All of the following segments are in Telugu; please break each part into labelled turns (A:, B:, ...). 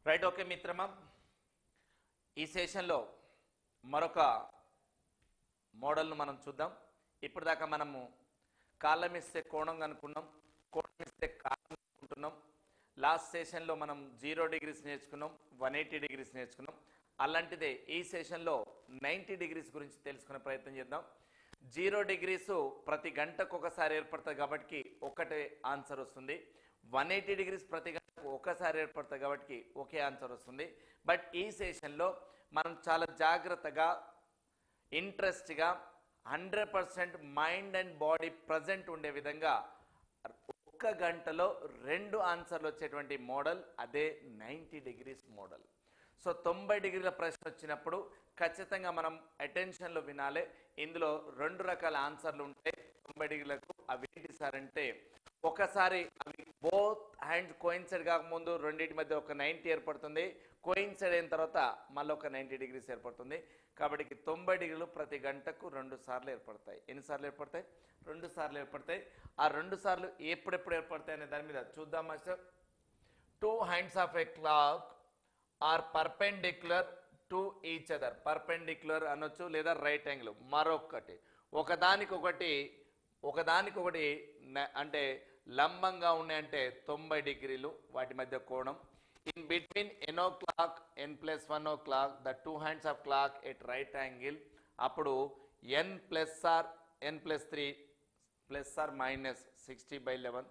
A: రైట్. ఓకే మిత్రమా, ఈ సెషన్లో మరొక మోడల్ను మనం చూద్దాం. ఇప్పటిదాకా మనము కాలం ఇస్తే కోణం కనుక్కున్నాం, కోణం ఇస్తే కాలం అనుకుంటున్నాం. లాస్ట్ సెషన్లో మనం 0 డిగ్రీస్ నేర్చుకున్నాం, 180 డిగ్రీస్ నేర్చుకున్నాం. అలాంటిదే ఈ సెషన్లో 90 డిగ్రీస్ గురించి తెలుసుకునే ప్రయత్నం చేద్దాం. 0 డిగ్రీస్ ప్రతి గంటకు ఒకసారి ఏర్పడుతుంది కాబట్టి ఒకటే ఆన్సర్ వస్తుంది. 180 డిగ్రీస్ ప్రతి గంటకు ఒకసారి ఏర్పడుతుంది కాబట్టి ఒకే ఆన్సర్ వస్తుంది. బట్ ఈ సెషన్లో మనం చాలా జాగ్రత్తగా, ఇంట్రెస్ట్గా 100% మైండ్ అండ్ బాడీ ప్రజెంట్ ఉండే విధంగా ఒక్క గంటలో 2 ఆన్సర్లు వచ్చేటువంటి మోడల్ అదే 90 డిగ్రీస్ మోడల్. సో 90 డిగ్రీల ప్రశ్న వచ్చినప్పుడు ఖచ్చితంగా మనం అటెన్షన్లో వినాలి. ఇందులో 2 రకాల ఆన్సర్లు ఉంటాయి 90 డిగ్రీలకు. అవి ఏంటి సార్ అంటే, ఒకసారి అవి బోత్ హ్యాండ్స్ కోయిన్సైడ్ కాకముందు రెండింటి మధ్య ఒక 90 ఏర్పడుతుంది, కోయిన్సైడ్ అయిన తర్వాత మళ్ళీ ఒక 90 డిగ్రీస్ ఏర్పడుతుంది. కాబట్టి 90 డిగ్రీలు ప్రతి గంటకు 2 సార్లు ఏర్పడతాయి. ఎన్నిసార్లు ఏర్పడతాయి? 2 సార్లు ఏర్పడతాయి. ఆ 2 సార్లు ఎప్పుడెప్పుడు ఏర్పడతాయి అనే దాని మీద చూద్దాం master. 2 hands of a clock are perpendicular to each other. Perpendicular అనొచ్చు లేదా రైట్ యాంగిల్. మరొకటి ఒకదానికొకటి అంటే లంబంగా ఉన్నాయంటే 90 డిగ్రీలు వాటి మధ్య కోణం. In between n o'clock n+1 o'clock the 2 hands of clock at right angle. అప్పుడు n+3 ప్లస్ ఆర్ మైనస్ 60/11.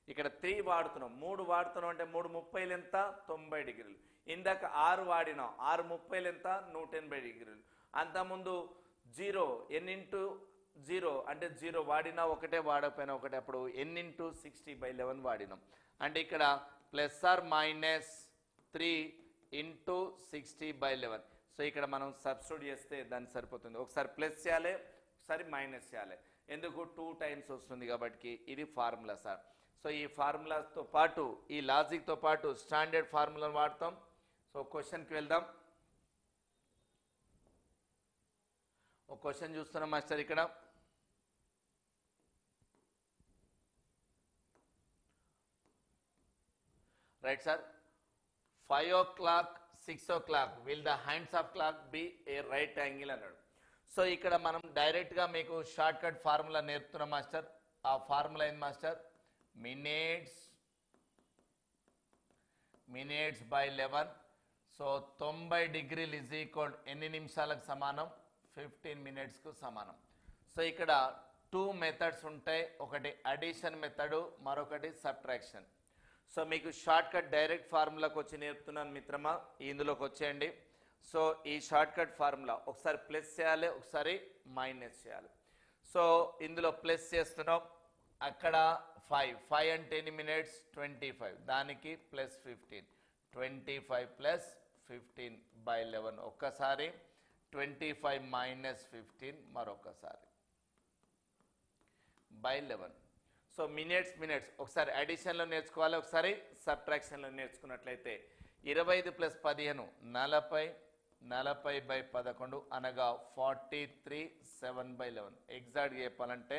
A: ఇక్కడ 3 వాడుతున్నాం, 3 వాడుతున్నాం అంటే 3 30లు ఎంత? 90 డిగ్రీలు. ఇందాక 6 వాడినాం, 6 30లు ఎంత? 180 డిగ్రీలు. అంతకుముందు 0 n×0 అంటే 0 వాడినా ఒకటే, వాడకపోయినా ఒకటే. అప్పుడు n×60/11 వాడినాం. అంటే ఇక్కడ ప్లస్ ఆర్ మైనస్ 3 × 60/11. సో ఇక్కడ మనం సబ్స్టిట్యూట్ చేస్తే దాన్ని సరిపోతుంది. ఒకసారి ప్లస్ చేయాలి, ఒకసారి మైనస్ చేయాలి. ఎందుకు? 2 టైమ్స్ వస్తుంది కాబట్టి. ఇది ఫార్ములా సార్. సో ఈ ఫార్ములాతో పాటు, ఈ లాజిక్తో పాటు స్టాండర్డ్ ఫార్ములాను వాడతాం. సో క్వశ్చన్కి వెళ్దాం. ఒక క్వశ్చన్ చూస్తున్నాం మాస్టర్ ఇక్కడ. Right sir. 5 o'clock 6 o'clock will the hands of clock be a right angle అన్నాడు. సో ఇక్కడ మనం డైరెక్ట్గా మీకు షార్ట్ కట్ ఫార్ములా నేర్పుతున్నాం మాస్టర్. ఆ ఫార్ములా ఏంది మాస్టర్? Minutes by 11. సో 90 డిగ్రీలు ఈజ్ ఈక్వల్ ఎన్ని నిమిషాలకు సమానం? 15 minutesకు సమానం. సో ఇక్కడ 2 మెథడ్స్ ఉంటాయి. ఒకటి అడిషన్ మెథడు, మరొకటి సబ్ట్రాక్షన్. సో మీకు షార్ట్ కట్ డైరెక్ట్ ఫార్ములాకి వచ్చి నేర్పుతున్నాను మిత్రమా. ఇందులోకి వచ్చేయండి. సో ఈ షార్ట్ కట్ ఫార్ములా ఒకసారి ప్లస్ చేయాలి, ఒకసారి మైనస్ చేయాలి. సో ఇందులో ప్లస్ చేస్తున్నాం. అక్కడ 5 అంటే ఎన్ని మినిట్స్? 25. దానికి ప్లస్ 15. 25 + 15/11 ఒక్కసారి, 25 - 15 మరొకసారి /11. సో మినిట్స్ ఒకసారి అడిషన్లో నేర్చుకోవాలి, ఒకసారి సబ్ట్రాక్షన్లో నేర్చుకున్నట్లయితే 25 + 15 40. 40/11 అనగా 43 7/11. ఎగ్జాక్ట్గా చెప్పాలంటే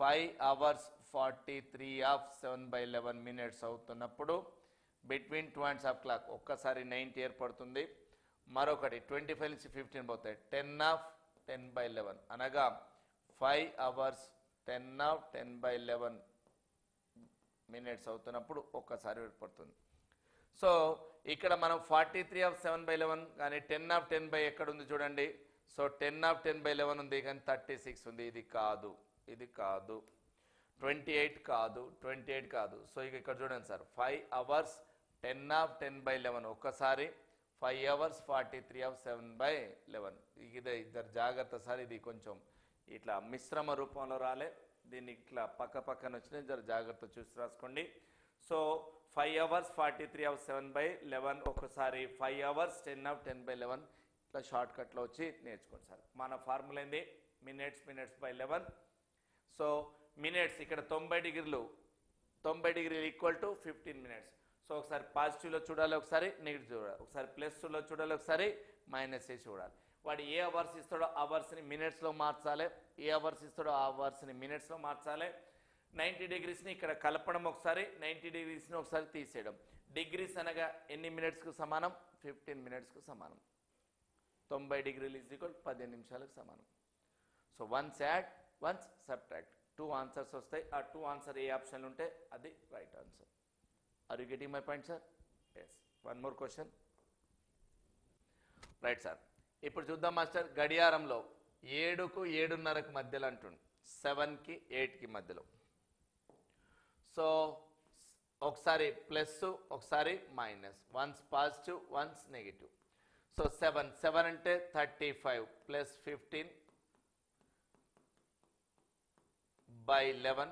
A: 5 hours 43 of 7/11 minutes అవుతున్నప్పుడు బిట్వీన్ 2 hands of clock ఒక్కసారి 90 ఏర్పడుతుంది. మరొకటి 25 నుంచి 15 పోతాయి. 10 of 10/11 అనగా 5 hours 10 of 10/11 minutes అవుతున్నప్పుడు ఒక్కసారి ఏర్పడుతుంది. సో ఇక్కడ మనం 43 of 7/11 కానీ 10 of 10 ఎక్కడ ఉంది చూడండి. సో 10 of 10/11 ఉంది కానీ 36 ఉంది. ఇది కాదు, ఇది కాదు. 28 కాదు, 28 కాదు. సో ఇక ఇక్కడ చూడండి సార్, 5 hours 10 of 10/11 ఒక్కసారి, 5 hours 43 of 7/11. ఇదే ఇద్దరు జాగ్రత్త సార్. ఇది కొంచెం ఇట్లా మిశ్రమ రూపంలో రాలే, దీన్ని ఇట్లా పక్కన వచ్చినాయి, జర జాగ్రత్త చూసి రాసుకోండి. సో 5 hours 43 of 7/11 ఒకసారి, 5 hours 10 of 10/11 ఇట్లా షార్ట్ కట్లో వచ్చి నేర్చుకోండి సార్. మన ఫార్ములా ఏంది? మినిట్స్/11. సో మినిట్స్ ఇక్కడ 90 డిగ్రీలు ఈక్వల్ టు 15 minutes. సో ఒకసారి పాజిటివ్లో చూడాలి, ఒకసారి నెగిటివ్ చూడాలి, ఒకసారి ప్లస్లో చూడాలి, ఒకసారి మైనస్ చేసి చూడాలి. వాడు ఏ అవర్స్ ఇస్తాడో అవర్స్ని మినిట్స్లో మార్చాలి, ఏ అవర్స్ ఇస్తాడో ఆ అవర్స్ని మినిట్స్లో మార్చాలి. 90 డిగ్రీస్ని ఇక్కడ కలపడం, ఒకసారి 90 డిగ్రీస్ని ఒకసారి తీసేయడం. డిగ్రీస్ అనగా ఎన్ని మినిట్స్కు సమానం? 15 మినిట్స్కు సమానం. 90 డిగ్రీలు ఈజ్ ఈక్వల్ 15 నిమిషాలకు సమానం. So once add, once subtract. 2 answers వస్తాయి. ఆ 2 ఆన్సర్ ఏ ఆప్షన్లు ఉంటే అది right answer. Are you getting my point sir? Yes. One more question. Right sir. ఇప్పుడు చూద్దాం మాస్టర్. గడియారంలో 7కు 7:30కు మధ్యలో అంటుండు, 7కి 8కి మధ్యలో. సో ఒకసారి ప్లస్, ఒకసారి minus, once positive, once negative. So 7 అంటే 35 plus 15 by 11,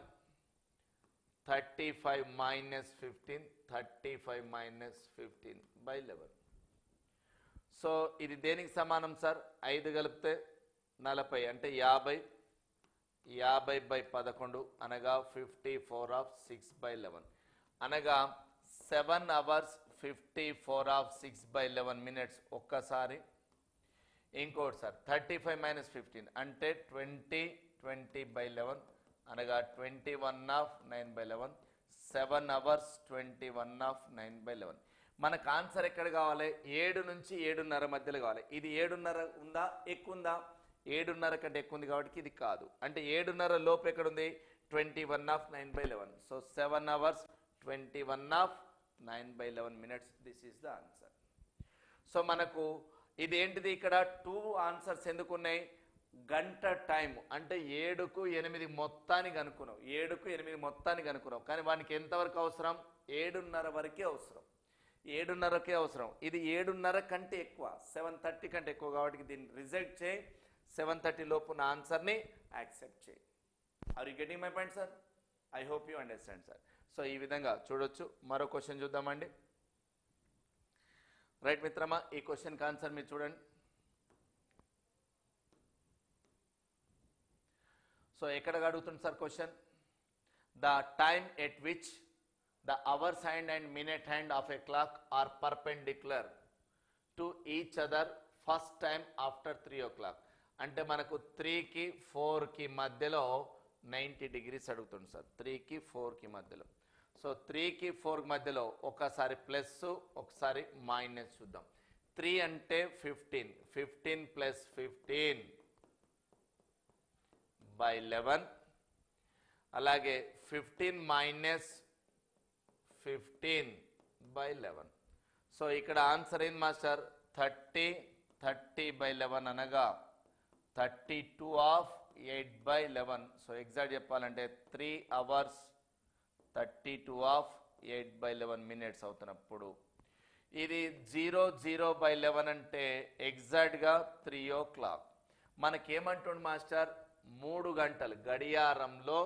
A: 35 minus 15, 35 minus 15 by 11. So ఇది దేనికి సమానం సార్? 5 కలిపితే 40 అంటే 50, 50 by 11 అనగా 54 of 6 by 11 అనగా 7 hours 54 of 6 by 11 minutes. ఒక్కసారి ఇంకోటి సార్ 35 minus 15 అంటే 20 by 11 అనగా 21 of 9 by 11. 7 hours 21 of 9 by 11. మనకు ఆన్సర్ ఎక్కడ కావాలి? 7 నుంచి 7:30 మధ్యలో కావాలి. ఇది 7:30 ఉందా? ఎక్కువ ఉందా? 7:30 కంటే ఎక్కువ ఉంది కాబట్టి ఇది కాదు. అంటే 7:30 లోపు ఎక్కడ ఉంది? 21 of 9 by 11. So 7 hours 21 of 9 by 11 minutes. This is the answer. So మనకు ఇది ఏంటిది? ఇక్కడ 2 ఆన్సర్స్ ఎందుకు ఉన్నాయి? గంట టైం అంటే 7కు 8 మొత్తానికి అనుకున్నాం. 7కు 8 మొత్తానికి అనుకున్నాం. కానీ వానికి ఎంతవరకు అవసరం? 7:30 వరకే అవసరం. 7:30కే అవసరం. ఇది 7:30 కంటే ఎక్కువ, 7:30 కంటే ఎక్కువ కాబట్టి దీన్ని రిజెక్ట్ చేయి. 7:30 లోపు నా ఆన్సర్ని యాక్సెప్ట్ చేయి. Are you getting my point sir? I hope you understand sir. So ఈ విధంగా చూడొచ్చు. మరో క్వశ్చన్ చూద్దామండి. రైట్ మిత్రమా, ఈ క్వశ్చన్కి ఆన్సర్ మీరు చూడండి. సో ఎక్కడ అడుగుతుంది sir question? The time at which the hours hand and minute hand of a clock are perpendicular to each other first time after 3 o'clock. అంటే మనకు 3కి 4కి మధ్యలో 90 degrees అడుగుతుంది సార్. 3కి 4కి మధ్యలో. సో 3కి 4కి మధ్యలో ఒకసారి ప్లస్, ఒకసారి మైనస్ చూద్దాం. 3 అంటే 15, 15 ప్లస్ 15 by 11. అలాగే 15 మైనస్ 15 by 11. సో ఇక్కడ ఆన్సర్ ఏంది మాస్టర్? 30 by 11 అనగా 32 of 8 by 11. సో ఎగ్జాక్ట్ చెప్పాలంటే 3 hours 32 of 8 by 11 minutes అవుతున్నప్పుడు ఇది 00 by 11 అంటే ఎగ్జాక్ట్గా 3 o'clock. మనకేమంటుండు మాస్టర్? 3 గంటలు గడియారంలో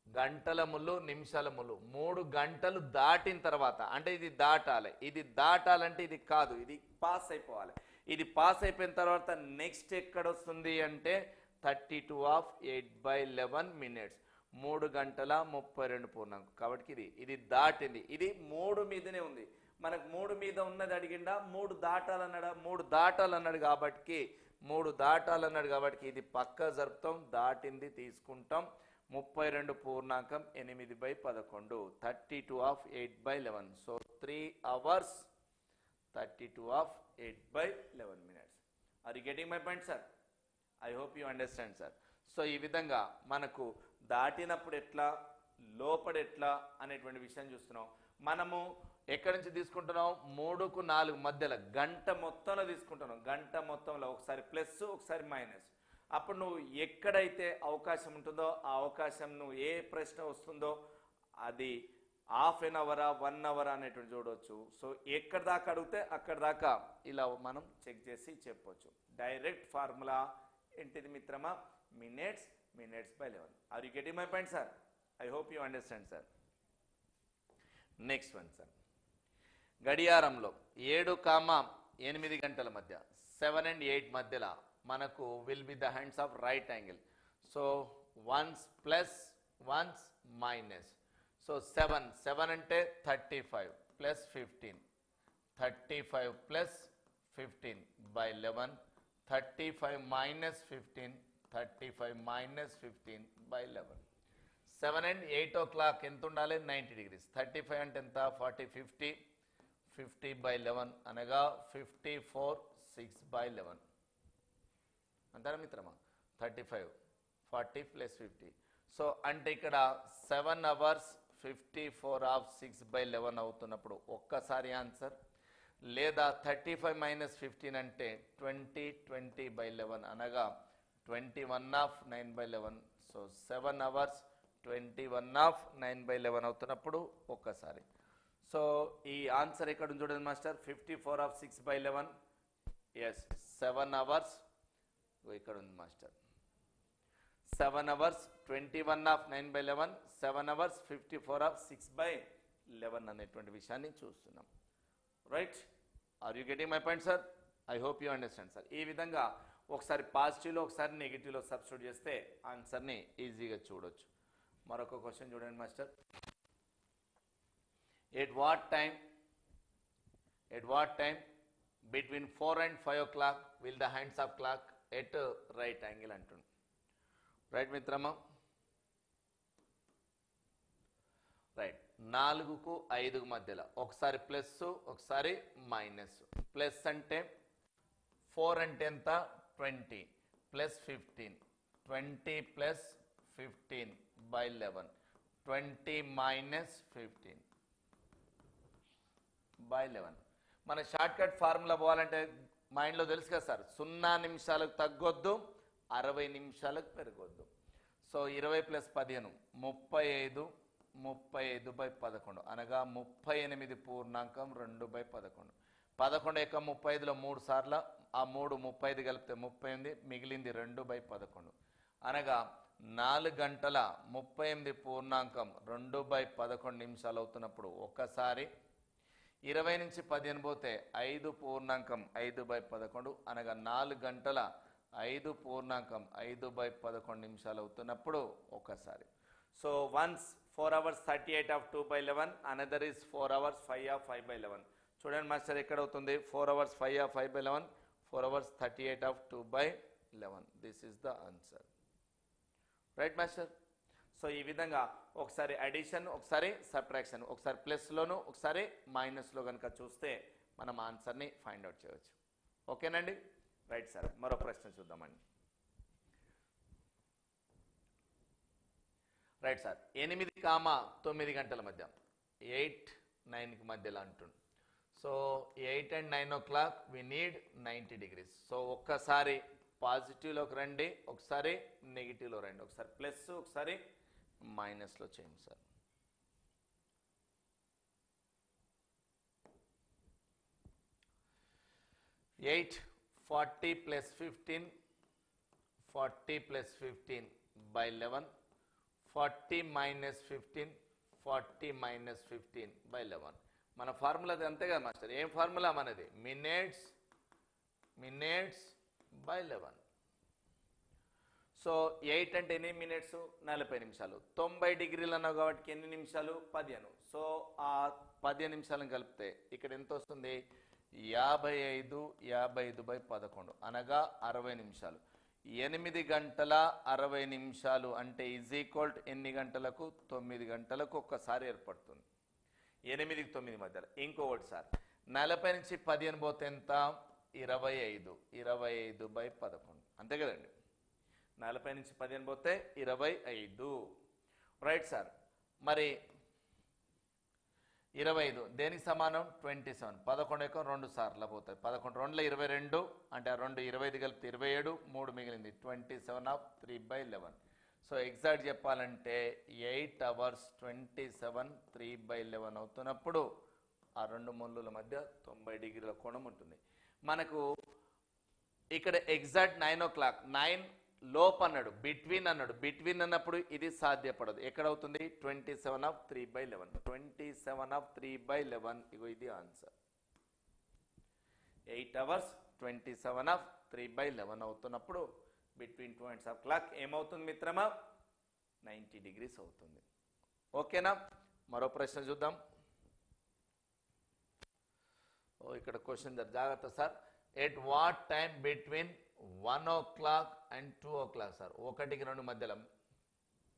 A: గంటల ముళ్ళు, నిమిషాల ముళ్ళు 3 గంటలు దాటిన తర్వాత అంటే ఇది దాటాలి. ఇది దాటాలంటే ఇది కాదు, ఇది పాస్ అయిపోవాలి. ఇది పాస్ అయిపోయిన తర్వాత నెక్స్ట్ ఎక్కడ వస్తుంది అంటే 32 of 8 by 11 minutes. 3 గంటల 32 పూర్ణాంకం కాబట్టి ఇది దాటింది. ఇది 3 మీదనే ఉంది. మనకు 3 మీద ఉన్నది అడిగిండా? 3 దాటాలన్నాడా? 3 దాటాలన్నాడు కాబట్టి 3 దాటాలన్నాడు కాబట్టి ఇది పక్క జరుపుతాం. దాటింది తీసుకుంటాం. 32 పూర్ణాంకం 8 by 11. 32 of 8 by 11. So 3 hours 32 of 8 by 11 minutes. Are you getting my point sir? I hope you understand sir. So ఈ విధంగా మనకు దాటినప్పుడు ఎట్లా, లోపల ఎట్లా అనేటువంటి విషయం చూస్తున్నాం. మనము ఎక్కడి నుంచి తీసుకుంటున్నాం? 3కు 4 మధ్యలో గంట మొత్తంలో తీసుకుంటున్నాం. గంట మొత్తంలో ఒకసారి ప్లస్, ఒకసారి మైనస్. అప్పుడు నువ్వు ఎక్కడైతే అవకాశం ఉంటుందో ఆ అవకాశం నువ్వు ఏ ప్రశ్న వస్తుందో అది హాఫ్ ఎన్ అవరా 1 hour అనేటువంటి చూడవచ్చు. సో ఎక్కడ దాకా అడిగితే అక్కడ దాకా ఇలా మనం చెక్ చేసి చెప్పవచ్చు. డైరెక్ట్ ఫార్ములా ఏంటిది మిత్రమా? Minutes by 11. Are you getting my point sir? I hope you understand sir. Next one sir. గడియారంలో 7, 8 మధ్య 7 and 8 మధ్యలో మనకు will be the hands of right angle. So once plus, once minus. So 7 అంటే 35 plus 15, 35 plus 15 by 11. 35 minus 15, 35 minus 15 by 11. 7 and 8 o'clock ఎంత ఉండాలి 90 degrees. 35 అంటే ఎంత 40 50 50 by 11 అనగా 54 6 by 11 అంటారా మిత్రమా 35 40 plus 50. సో అంటే ఇక్కడ 7 hours 54 of 6 by 11 అవుతున్నప్పుడు ఒక్కసారి ఆన్సర్, లేదా 35 minus 15 అంటే 20 20 by 11 అనగా 21 of 9 by 11. So 7 hours 21 of 9 by 11 అవుతున్నప్పుడు ఒక్కసారి. సో ఈ ఆన్సర్ ఎక్కడ ఉంది చూడండి master, 54 of 6 by 11. Yes 7 hours ఇక్కడ ఉంది master, 7 hours 21 of 9 by 11, 7 hours 54 of 6 by 11 అనేటువంటి విషయాన్ని చూస్తున్నాం. Right, are you getting my point sir? I hope you understand sir. ఈ విధంగా ఒకసారి పాజిటివ్లో ఒకసారి నెగిటివ్లో సబ్స్టిట్యూట్ చేస్తే ఆన్సర్ని ఈజీగా చూడొచ్చు. మరొక క్వశ్చన్ చూడండి master. At what time between 4 and 5 o'clock will the hands of clock at right angle అంటుంది. రైట్ మిత్రమా, రైట్ 4కు 5కు మధ్యలో ఒకసారి ప్లస్ ఒకసారి మైనస్. ప్లస్ అంటే 4 అంటే ఎంత 20 plus 15, 20 plus 15 by 11, 20 minus 15 by 11. మన షార్ట్ కట్ ఫార్ములా పోవాలంటే మైండ్లో తెలుసు కదా సార్, 0 నిమిషాలకు తగ్గొద్దు 60 నిమిషాలకు పెరగొద్దు. సో 20 + 15 35, 35 by 11 అనగా 38 పూర్ణాంకం 2 by 11. 11 యొక్క 35లో 3 సార్లు, ఆ 3 35 కలిపితే 38, మిగిలింది 2 by 11 అనగా 4 గంటల 38 పూర్ణాంకం 2 by 11 నిమిషాలు అవుతున్నప్పుడు ఒక్కసారి 20 నుంచి 15 పోతే 5 పూర్ణాంకం 5 by 11 అనగా 4 గంటల 5 పూర్ణాంకం 5 by 11 నిమిషాలు అవుతున్నప్పుడు ఒక్కసారి. So once 4 hours 38 of 2 by 11, another is 4 hours 5 of 5 by 11. చూడండి మాస్టర్ ఎక్కడ అవుతుంది, 4 hours 5 of 5 by 11, 4 hours 38 of 2 by 11. This is the answer. Right master. So ఈ విధంగా ఒకసారి అడిషన్, ఒకసారి సబ్ట్రాక్షన్, ఒకసారి ప్లస్లోను ఒకసారి మైనస్లో కనుక చూస్తే మనం ఆన్సర్ని ఫైండ్ అవుట్ చేయవచ్చు. ఓకేనండి. రైట్ సార్, మరో ప్రశ్న చూద్దామండి. రైట్ సార్, 8, 9 మధ్య 8, 9కి మధ్యలో అంటుండు. So 8 and 9 o'clock we need 90 degrees. So ఒక్కసారి పాజిటివ్లోకి రండి, ఒకసారి నెగిటివ్లో రండి, ఒకసారి ప్లస్ ఒకసారి మైనస్లో చేయండి sir. Eight 40 + 15, 40 + 15 by 11, 40 minus 15, 40 minus 15 by 11. మన ఫార్ములా అంతే కదా మాస్టర్, ఏం ఫార్ములా మనది, మినిట్స్ by 11. సో 8 అంటే ఎన్ని మినిట్స్ 40 నిమిషాలు, 90 డిగ్రీలు అన్నావు కాబట్టి ఎన్ని నిమిషాలు 15. సో ఆ 15 నిమిషాలను కలిపితే ఇక్కడ ఎంత వస్తుంది 55, 55 by 11 అనగా 60 నిమిషాలు. 8 గంటల 60 నిమిషాలు అంటే ఈజ్ ఈక్వల్ టు ఎన్ని గంటలకు 9 గంటలకు ఒక్కసారి ఏర్పడుతుంది, 8కి 9 మధ్యలో. ఇంకొకటి సార్ 40 నుంచి 15 పోతే ఎంత 25, 25 by 11 అంతే కదండి. 40 నుంచి 15 పోతే 25. రైట్ సార్, మరి 25 దేనికి సమానం 27. 11 యొక్క 2 సార్లు పోతాయి, 11 2ల 22 అంటే ఆ 2 25 కలిపితే 27, 3 మిగిలింది 27 of 3 by 11. సో ఎగ్జాక్ట్ చెప్పాలంటే 8 hours 27 3 by 11 అవుతున్నప్పుడు ఆ 2 ముళ్ళుల మధ్య 90 డిగ్రీల కోణం ఉంటుంది. మనకు ఇక్కడ ఎగ్జాక్ట్ 9 o'clock, 9 లోప్ అన్నాడు, బిట్వీన్ అన్నాడు, బిట్వీన్ అన్నప్పుడు ఇది సాధ్యపడదు. ఎక్కడ అవుతుంది 27 of 3 by 11, 27 of 3 by 11. ఇగో ఇది ఆన్సర్. 8 hours 27 of 3 by 11 అవుతున్నప్పుడు బిట్వీన్ 2 ends of clock ఏమవుతుంది మిత్రమా 90 degrees అవుతుంది. ఓకేనా, మరో ప్రశ్న చూద్దాం. ఇక్కడ క్వశ్చన్ జాగ్రత్త sir. At what time between 1 o'clock and 2 o'clock sir, 1కి 2 మధ్యలో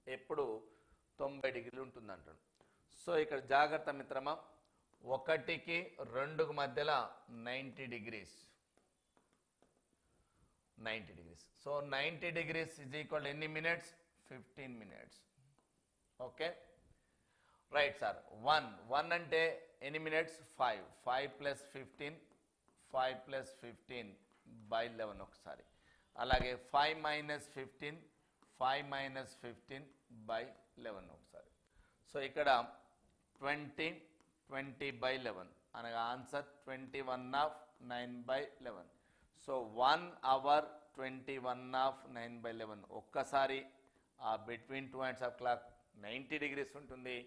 A: ఎప్పుడు 90 డిగ్రీలు ఉంటుంది అంటాడు. సో ఇక్కడ జాగ్రత్త మిత్రమా, 1కి 2కు మధ్యలో 90 degrees. So 90 degrees is equal ఎన్ని minutes? 15 minutes. Okay right sir. 1 అంటే ఎన్ని మినిట్స్? 5 ప్లస్ 15 బై 11 ఒకసారి. అలాగే 5 మైనస్ 15 బై 11 ఒకసారి. సో ఇక్కడ 20 బై 11 అనగా ఆన్సర్ 21/9/11. So 1 hour 21/9/11. ఒక్కసారి ఆ between 2 hands of clock 90 degrees ఉంటుంది.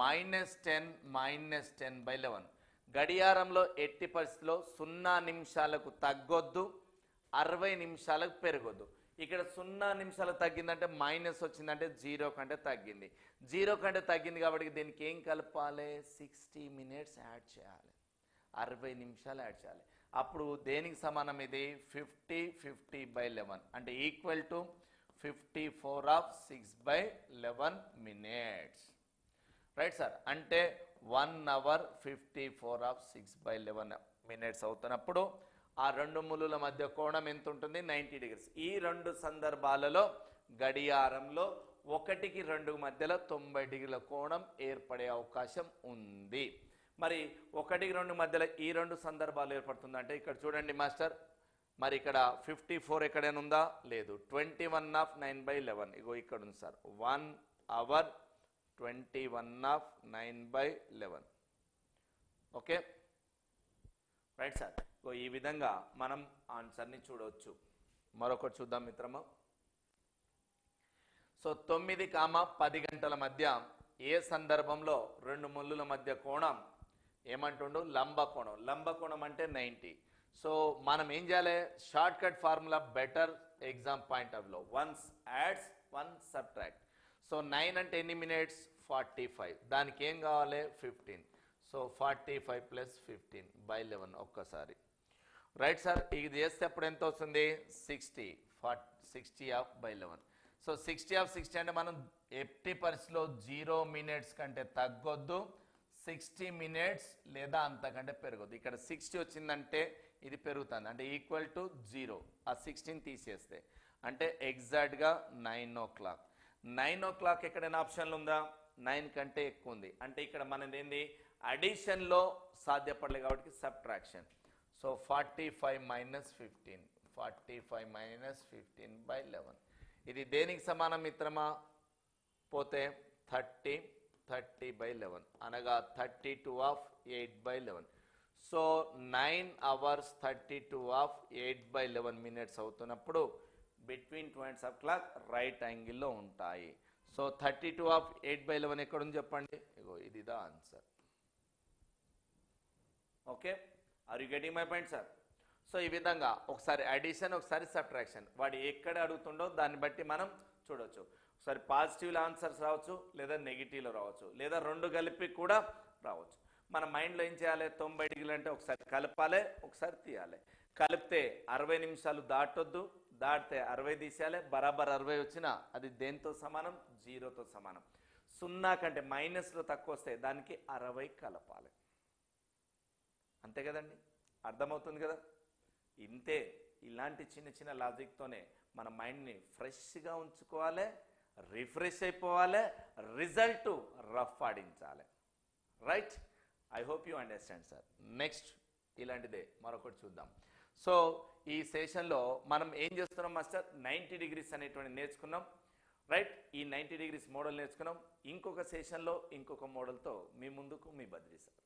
A: -10/11. గడియారంలో ఎట్టి పరిస్థితిలో 0 నిమిషాలకు తగ్గొద్దు, 60 నిమిషాలకు పెరగొద్దు. ఇక్కడ 0 నిమిషాలకు తగ్గిందంటే మైనస్ వచ్చిందంటే 0 కంటే తగ్గింది. 0 కంటే తగ్గింది కాబట్టి దీనికి ఏం కలపాలి? 60 మినిట్స్ యాడ్ చేయాలి, 60 నిమిషాలు యాడ్ చేయాలి. అప్పుడు దేనికి సమానం ఇది? 50/11 అంటే equal to 54/6/11 minutes. Right sir. అంటే 1 అవర్ 54/6/11 మినిట్స్ అవుతున్నప్పుడు ఆ రెండు ములుల మధ్య కోణం ఎంత ఉంటుంది? 90 డిగ్రీస్. ఈ రెండు సందర్భాలలో గడియారంలో 1కి 2కు మధ్యలో 90 డిగ్రీల కోణం ఏర్పడే అవకాశం ఉంది. మరి 1కి 2 మధ్యలో ఈ రెండు సందర్భాలు ఏర్పడుతుందంటే ఇక్కడ చూడండి మాస్టర్, మరి ఇక్కడ 54 ఎక్కడైనా ఉందా? లేదు. 21/9/11 ఇగో ఇక్కడ ఉంది సార్. 1 అవర్ 21/9/11. Okay right sir. ఈ విధంగా మనం ఆన్సర్ని చూడవచ్చు. మరొకటి చూద్దాం మిత్రమా. సో 9-10 గంటల మధ్య ఏ సందర్భంలో రెండు ముళ్ళుల మధ్య కోణం ఏమంటుండు? లంబకోణం. లంబకోణం అంటే 90. సో మనం ఏం చేయాలి? Short cut formula better exam point of లో. 1 యాడ్స్ 1 సబ్ట్రాక్ట్. సో 9 అంటే ఎన్ని మినిట్స్? 45. దానికి ఏం కావాలి? 15. సో 45 ప్లస్ 15 బై 11 ఒక్కసారి. Right sir. ఇది చేస్తే అప్పుడు ఎంత వస్తుంది? 60/11. సో 60/60 అంటే మనం ఎట్టి పరిస్థితిలో 0 మినిట్స్ కంటే తగ్గొద్దు, 60 మినిట్స్ లేదా అంతకంటే పెరగొద్దు. ఇక్కడ 60 వచ్చిందంటే ఇది పెరుగుతుంది అంటే ఈక్వల్ టు 0. ఆ 16 తీసేస్తే అంటే ఎగ్జాక్ట్గా 9 o'clock. 9 o'clock ఎక్కడైనా ఆప్షన్లు ఉందా? 9 కంటే ఎక్కువ ఉంది అంటే ఇక్కడ మనది ఏంది? అడిషన్లో సాధ్యపడలేదు కాబట్టి సబ్ట్రాక్షన్. So 45 minus 15 by 11. ఇది దేనికి సమానం మిత్రమా? పోతే 30/11 అనగా 32/8/11. సో 9 అవర్స్ 32/8/11 మినిట్స్ అవుతున్నప్పుడు between 2 hands of clock right యాంగిల్లో ఉంటాయి. సో 32/8/11 ఎక్కడుంది చెప్పండి? ఇగో ఇది the answer. Okay, are you getting my point sir? So ఈ విధంగా ఒకసారి అడిషన్, ఒకసారి సబ్ట్రాక్షన్, వాడు ఎక్కడ అడుగుతుండో దాన్ని బట్టి మనం చూడవచ్చు. ఒకసారి పాజిటివ్లో ఆన్సర్స్ రావచ్చు, లేదా నెగిటివ్లో రావచ్చు, లేదా రెండు కలిపి కూడా రావచ్చు. మన మైండ్లో ఏం చేయాలి? 90 డిగ్రీలు అంటే ఒకసారి కలపాలి, ఒకసారి తీయాలి. కలిపితే 60 నిమిషాలు దాటొద్దు, దాటితే 60 తీసేయాలి. బరాబర్ 60 వచ్చినా అది దేంతో సమానం? 0తో సమానం. 0 కంటే మైనస్లో తక్కువ వస్తే దానికి 60 కలపాలి. అంతే కదండి, అర్థమవుతుంది కదా? ఇంతే. ఇలాంటి చిన్న చిన్న లాజిక్తోనే మన మైండ్ని ఫ్రెష్గా ఉంచుకోవాలి, రిఫ్రెష్ అయిపోవాలి, రిజల్ట్ రఫ్ ఆడించాలి. Right, I hope you understand sir. Next ఇలాంటిదే మరొకటి చూద్దాం. సో ఈ సెషన్లో మనం ఏం చేస్తున్నాం మాస్టర్? 90 డిగ్రీస్ అనేటువంటి నేర్చుకున్నాం. రైట్, ఈ 90 డిగ్రీస్ మోడల్ నేర్చుకున్నాం. ఇంకొక సెషన్లో ఇంకొక మోడల్తో మీ ముందుకు మీ బద్రి సార్.